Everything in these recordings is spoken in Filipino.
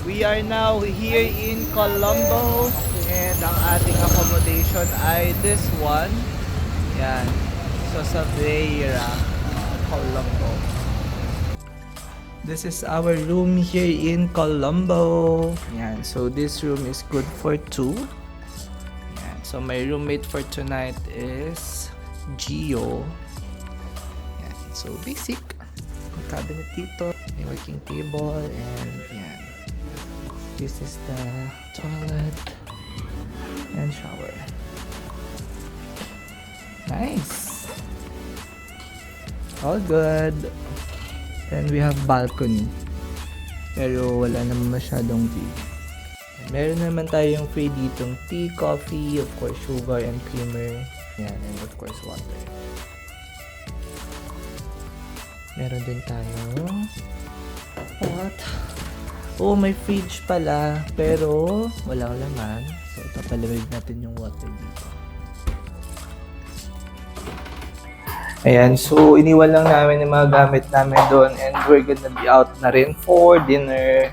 We are now here in Colombo and ang ating accommodation ay this one. Yan. So sa Vera, Colombo. This is our room here in Colombo. Yan. So this room is good for two. Yan. So my roommate for tonight is Gio. Yan. So basic. Cabinet dito. May working table and yan. This is the toilet and shower. Nice. All good. Then we have balcony. Pero wala naman masyadong view. Meron naman tayong free ditong tea, coffee, of course sugar and creamer. Yan, and of course water. Meron din tayong what? Oh, may fridge pala. Pero walang laman. So ipapalamig natin yung water dito. Ayan, so iniwan lang namin yung mga gamit namin doon and we're gonna be out na rin for dinner.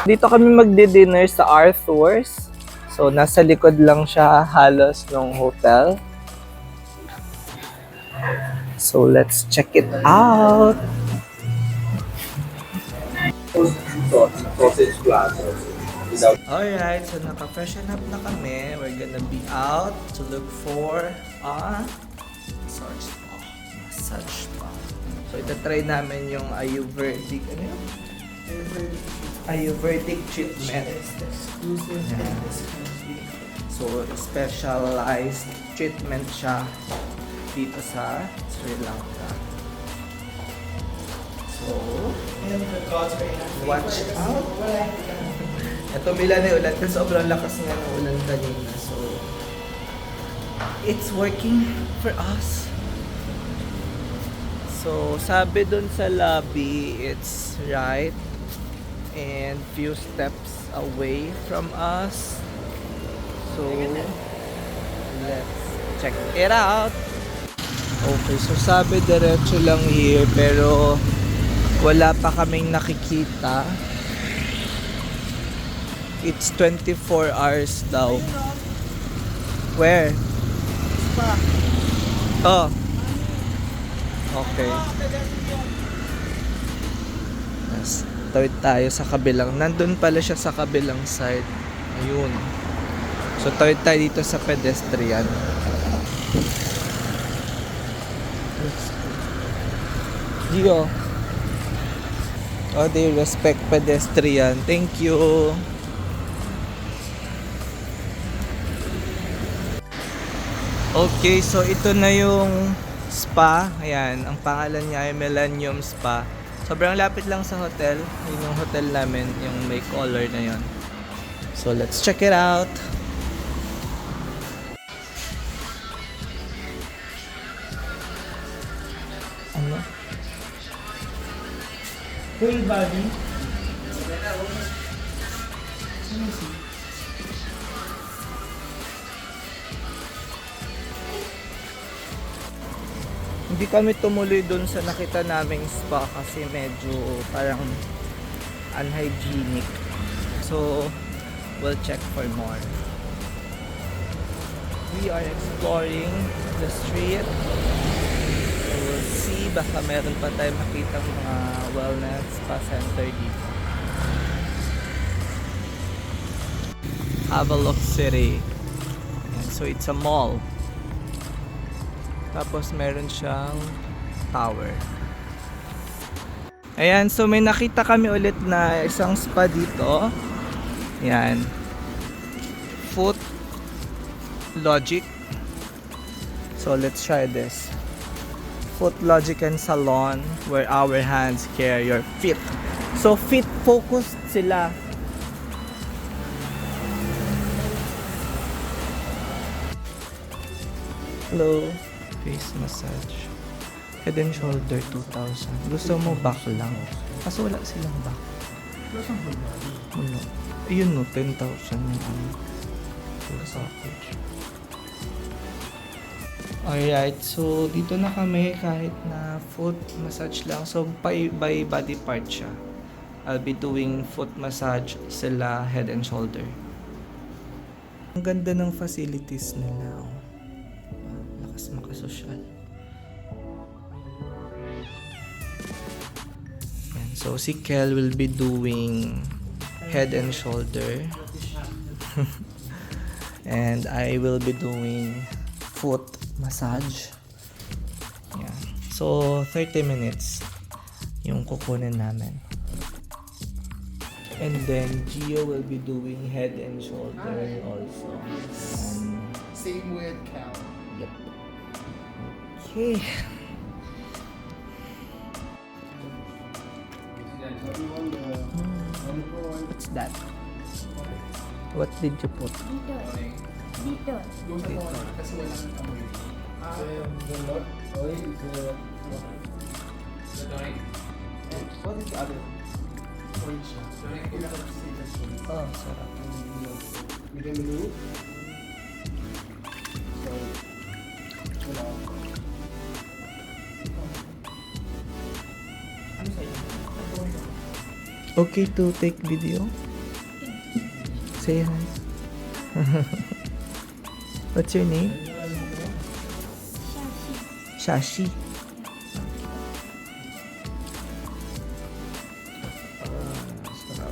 Dito kami magdi-dinner sa Arthur's. So nasa likod lang siya halos ng hotel. So let's check it out. Alright, so naka-freshen up na kami. We're gonna be out to look for a massage spa. So itatry namin yung Ayurvedic, ano yun? Ayurvedic treatment. Yeah. So specialized treatment siya dito sa Sri Lanka. So, watch out. Ito mila na yung ulan kasi sobrang lakas nga ng ulan kanina. So, it's working for us. So, sabi dun sa lobby, it's right and few steps away from us. So, let's check it out. Okay, so sabi diretso lang here pero wala pa kaming nakikita. It's 24 hours daw. Where? Oh. Okay. Yes. Tawid tayo sa kabilang. Nandun pala siya sa kabilang side. Ayun. So tawid tayo dito sa pedestrian. Gio. Oh, they respect pedestrian. Thank you. Okay, so ito na yung spa. Ayan, ang pangalan niya ay Millennium Spa. Sobrang lapit lang sa hotel. Yun yung hotel namin, yung may color na yun. So, let's check it out. Ano? Full body. Hindi kami tumuloy dun sa nakita naming spa kasi medyo parang unhygienic. So, we'll check for more. We are exploring the street. So, we'll see. Baka meron pa tayo makita mga wellness spa center dito. Havelock City. And so, it's a mall. Tapos meron siyang tower. Ayan, so may nakita kami ulit na isang spa dito. Ayan. Foot Logic. So let's try this. Foot Logic and Salon where our hands care your feet. So feet focused sila. Hello. Face massage. Head and shoulder 2,000. Gusto mo back lang? Kaso wala silang back. Wala. Ayun no, 10,000 yung full package. Alright, so dito na kami kahit na foot massage lang. So by body part siya. I'll be doing foot massage, sila head and shoulder. Ang ganda ng facilities nila. Oh. Lakas makasosyal. Yan. So si Kel will be doing head and shoulder. And I will be doing foot massage. Yeah. So 30 minutes yung kukunin namin. And then Gio will be doing head and shoulder also. Same with Cal. Yep. Okay. What's that? What did you put? Dito. Kasi wala nang amoy. What is the other? Orange siya. Oh, sarap. Medium blue. So, wala. Ano sa'yo? Okay to take video? Say hi. What's your name? Shashi. Sarap.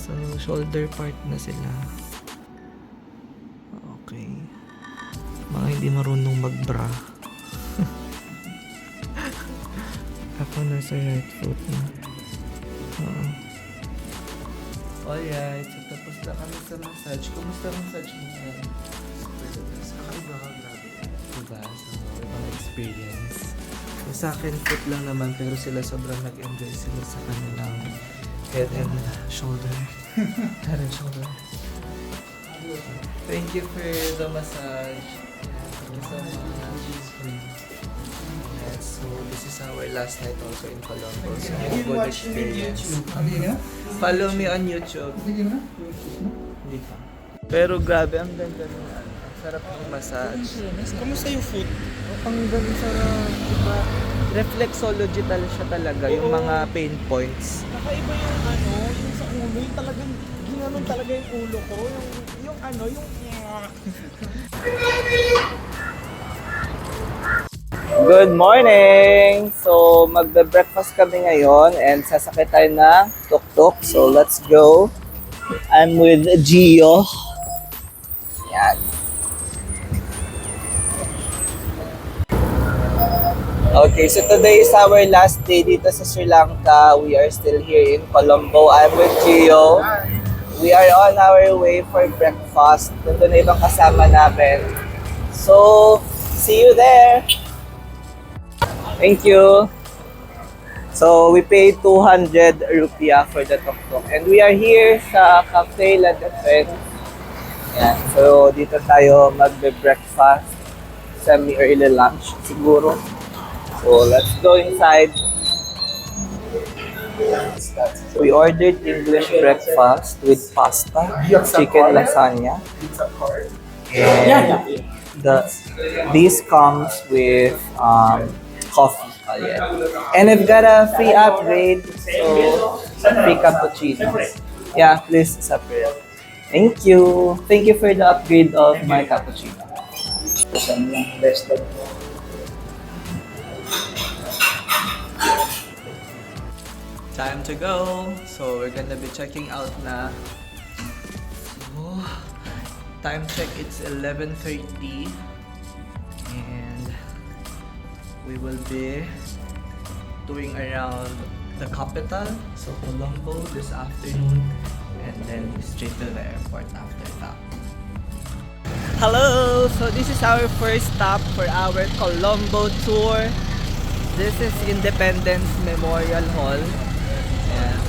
So, shoulder part na sila. Okay. Mga hindi marunong mag-bra. Ako nasa right foot na. Alright, so tapos na kami sa massage. Kumusta ang massage mo na? Diba? So, ibang experience. So, sa akin, foot lang naman, pero sila sobrang nag-enjoy sila sa kanilang head and shoulder. Head and shoulder. Thank you for the massage. Thank you so much. Yes, so this is our last night also in Colombo. So, good experience. Follow me on YouTube. Hindi pa. Pero grabe, ang ganda ng ano. Ang sarap ng massage. Kamusta yung food? Ang ganda, sarap. Diba? Reflexology siya talaga, yung mga pain points. Kakaiba yung ano, yung sa ulo, yung talagang ginanon talaga yung ulo ko. Yung ano, yung... Good morning! So, magbe-breakfast kami ngayon and sasakay tayo ng tuk-tuk. So, let's go. I'm with Gio. Yan. Okay, so today is our last day dito sa Sri Lanka. We are still here in Colombo. I'm with Gio. We are on our way for breakfast. Nandun na ibang kasama namin. So, see you there! Thank you! So, we paid 200 rupiah for the tuk-tuk. And we are here sa Cafe La Defense. Yan. So, dito tayo magbe-breakfast. Semi-early lunch siguro. So, let's go inside. We ordered English breakfast with pasta, chicken lasagna, and this comes with coffee. And I've got a free upgrade, so free cappuccino. Yeah, please separate. Thank you. Thank you for the upgrade of my cappuccino. Time to go. So we're gonna be checking out na. So, time check, it's 11:30 and we will be doing around the capital, so Colombo, this afternoon, and then straight to the airport after that. Hello! So this is our first stop for our Colombo tour. This is Independence Memorial Hall. Yeah.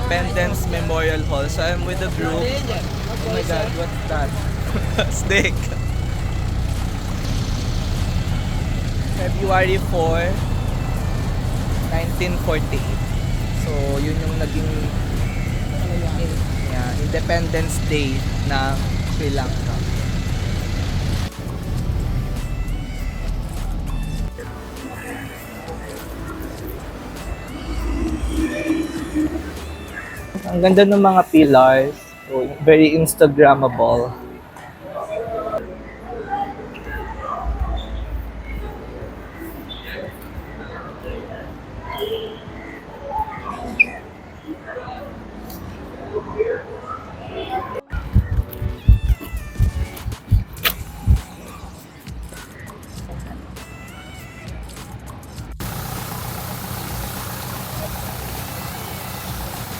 Independence Memorial Hall. So I'm with the group. Oh my God, what's that? Snake. February 4, 1948. So yun yung naging Independence Day ng Sri Lanka. Ang ganda ng mga pillars. So, very Instagrammable.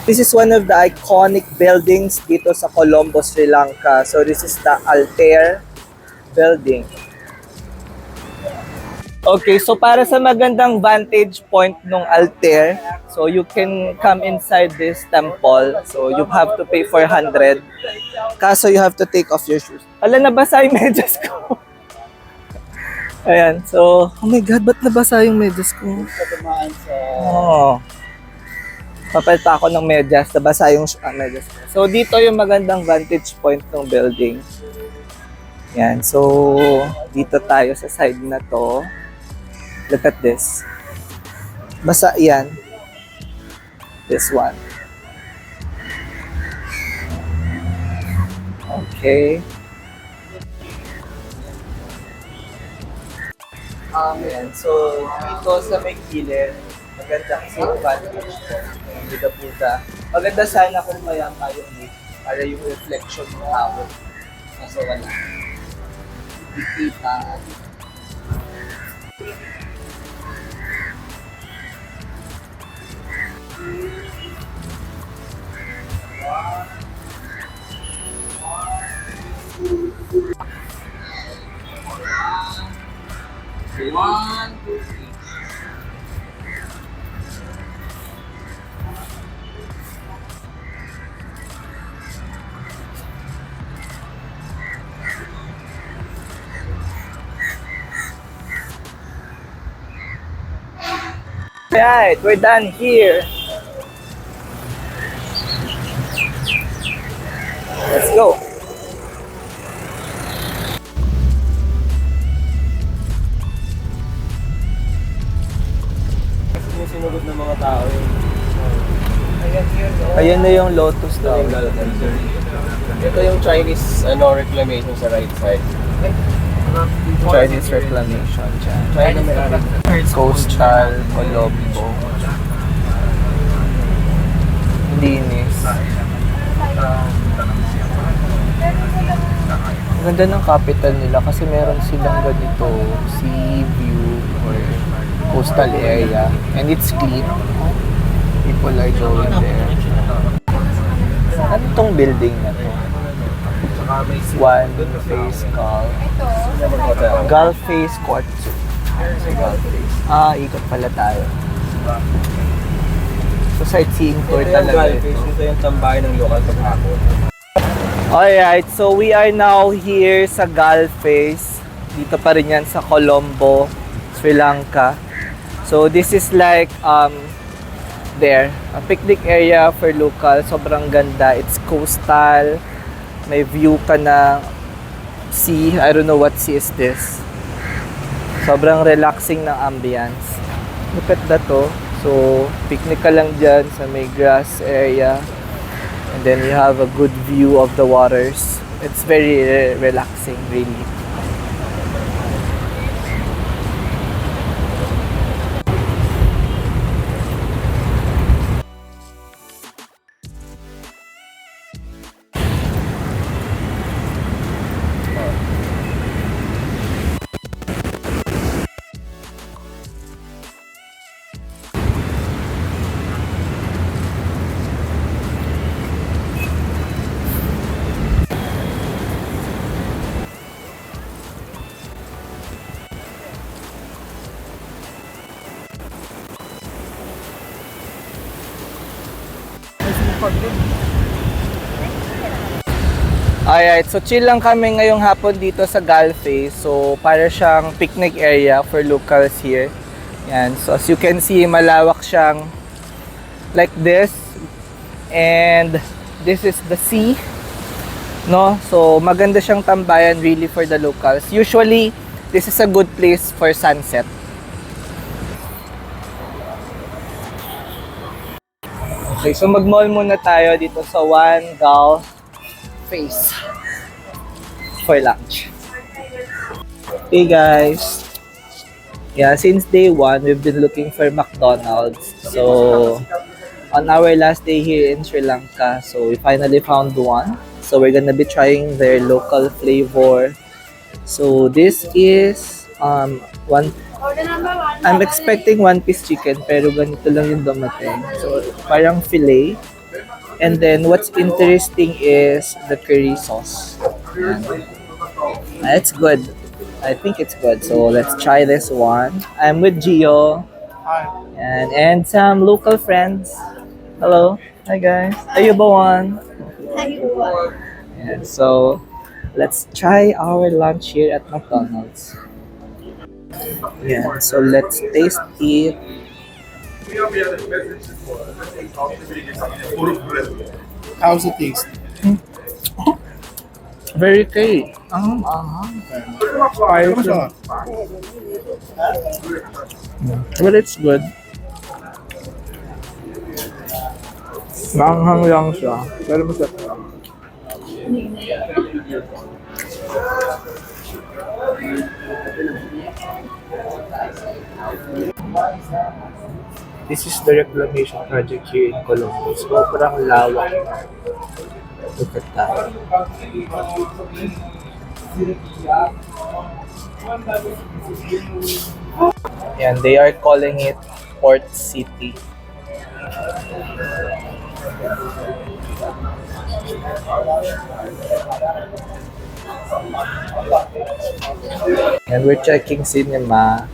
This is one of the iconic buildings dito sa Colombo, Sri Lanka. So this is the Altair building. Okay, so para sa magandang vantage point ng Altair, so you can come inside this temple. So you have to pay 400. Kaso you have to take off your shoes. Ala, nabasa yung medyas ko. Ayan, so, oh my God, ba't nabasa yung medyas ko? Katamaan sa... Oh. Papalit pa ako ng medyas, nabasa yung medyas. So, dito yung magandang vantage point ng building. Yan, so, dito tayo sa side na to. Look at this. Basa yan. This one. Okay. Yan, so, dito sa may gilid, maganda kasi yung vantage point ng Buddha. Maganda sana kung mayang tayong lift para yung reflection ng hawak. Kaso wala. Ikita. One, two, three. Alright, we're done here. Let's go. Sinugot ng mga tao yun. Ayan na yung Lotus daw. Ito yung Chinese reclamation sa right side. Chinese reclamation dyan. China may Coastal, Colombo. Linis. Ang ganda ng capital nila kasi meron silang ganito, sea view or coastal area. And it's clean. People are going there. Ano tong building na to? One Face Golf. Golf Face Court 2. Golf Face. Ikot pala tayo. So sightseeing tour talaga ito. Ito yung tambahay ng local paghapon. Alright, so we are now here sa Golf Face. Dito pa rin yan sa Colombo, Sri Lanka. So this is like there, a picnic area for local. Sobrang ganda. It's coastal. May view ka na sea. I don't know what sea is this. Sobrang relaxing ng ambience. Look at that oh. So, picnic ka lang dyan sa may grass area. And then you have a good view of the waters. It's very relaxing, really. Alright, so chill lang kami ngayong hapon dito sa Galfe. So, para siyang picnic area for locals here. Yan, so as you can see, malawak siyang like this. And this is the sea. No? So, maganda siyang tambayan really for the locals. Usually, this is a good place for sunset. Okay, so mag-mall muna tayo dito sa One Gulf Face for lunch. Hey guys! Yeah, since day one, we've been looking for McDonald's. So, on our last day here in Sri Lanka, so we finally found one. So, we're gonna be trying their local flavor. So, this is one. I'm expecting one-piece chicken, pero ganito lang yung dumating. So, parang filet. And then, what's interesting is the curry sauce. It's good. I think it's good. So, let's try this one. I'm with Gio. Hi. And some local friends. Hello. Hi, guys. Ayubawan. Yeah, so, let's try our lunch here at McDonald's. Yeah, so let's taste it. How's the taste? Very curry. Spicy. But it's good. Manghang lang siya. Pero masarap. This is the reclamation project here in Colombo. Sobrang lawak. Look at that. And they are calling it Port City. And we're checking cinema.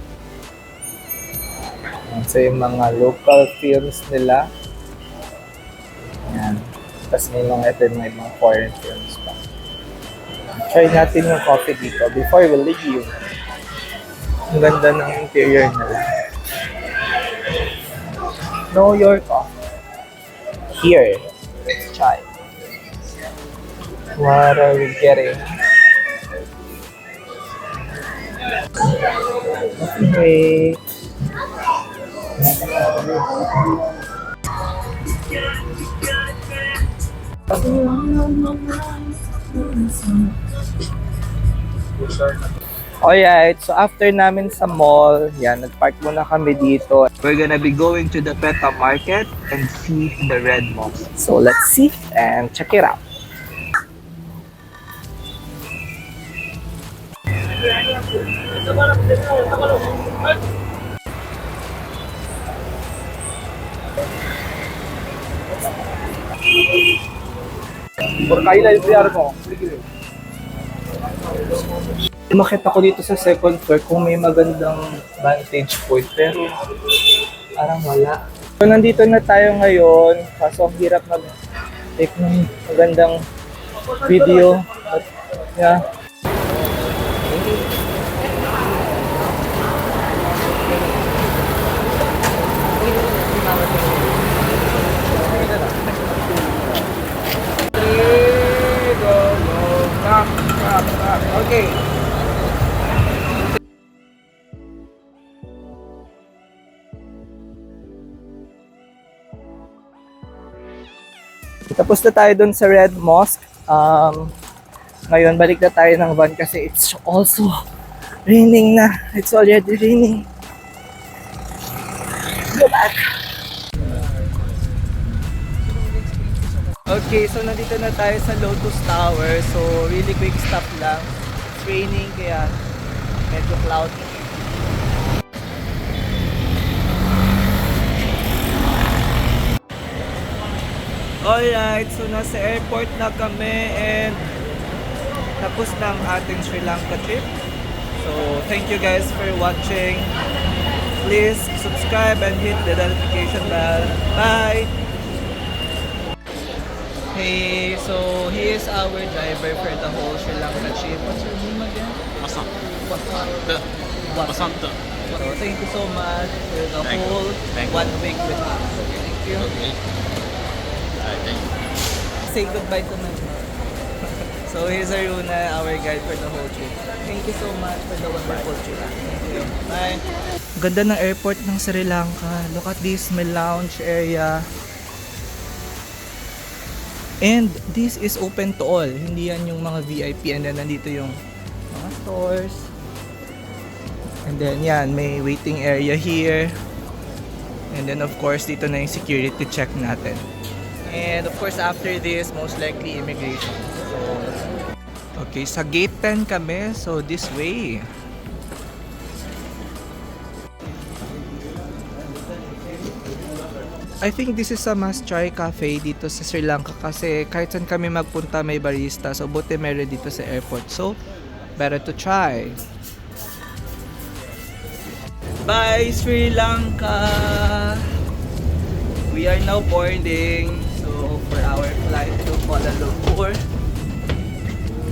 So yung mga local films nila. Yan. Tapos may mga ito may mga foreign films pa. Try natin yung coffee dito before we leave. Ang ganda ng interior nila. Know your coffee. Here. Let's try. What are we getting? Coffee break. Alright, so after namin sa mall, yan, nagpark muna kami dito. We're gonna be going to the PETA market and see the Red Mosque. So let's see and check it out. Umakit ako dito sa second floor kung may magandang vantage point, pero parang wala. So nandito na tayo ngayon, kaso ang hirap mag-take ng magandang video. But, yeah. Okay. Tapos na tayo dun sa Red Mosque. Ngayon, balik na tayo ng van kasi it's also raining na. It's already raining. Go back. Okay, so nandito na tayo sa Lotus Tower. So, really quick stop lang. It's raining kaya medyo cloudy. Alright, so nasa airport na kami and tapos na ang ating Sri Lanka trip. So, thank you guys for watching. Please subscribe and hit the notification bell. Bye! Hey, so he is our driver for the whole Sri Lanka trip. What's your name again? Masant. Basant. Basant. So thank you so much for the Thank you. whole Thank you. 1 week with us. Thank you. Okay. Thank you. Say goodbye to my mom. So here's Aruna, our guide for the whole trip. Thank you so much for the wonderful trip. Thank you. Bye. Ganda ng airport ng Sri Lanka. Look at this, may lounge area. And this is open to all. Hindi yan yung mga VIP. And then nandito yung mga stores. And then yan, may waiting area here. And then of course, dito na yung security check natin. And of course, after this, most likely immigration. So, okay, sa gate 10 kami. So this way. I think this is a must try cafe dito sa Sri Lanka kasi kahit saan kami magpunta may barista. So buti meron dito sa airport. So better to try. Bye Sri Lanka! We are now boarding so for our flight to Kuala Lumpur.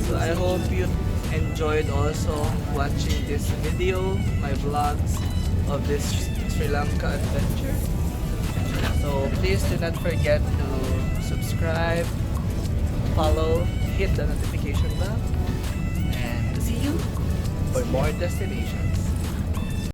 So I hope you enjoyed also watching this video, my vlogs of this Sri Lanka adventure. So please do not forget to subscribe, follow, hit the notification bell, and to see you for more destinations.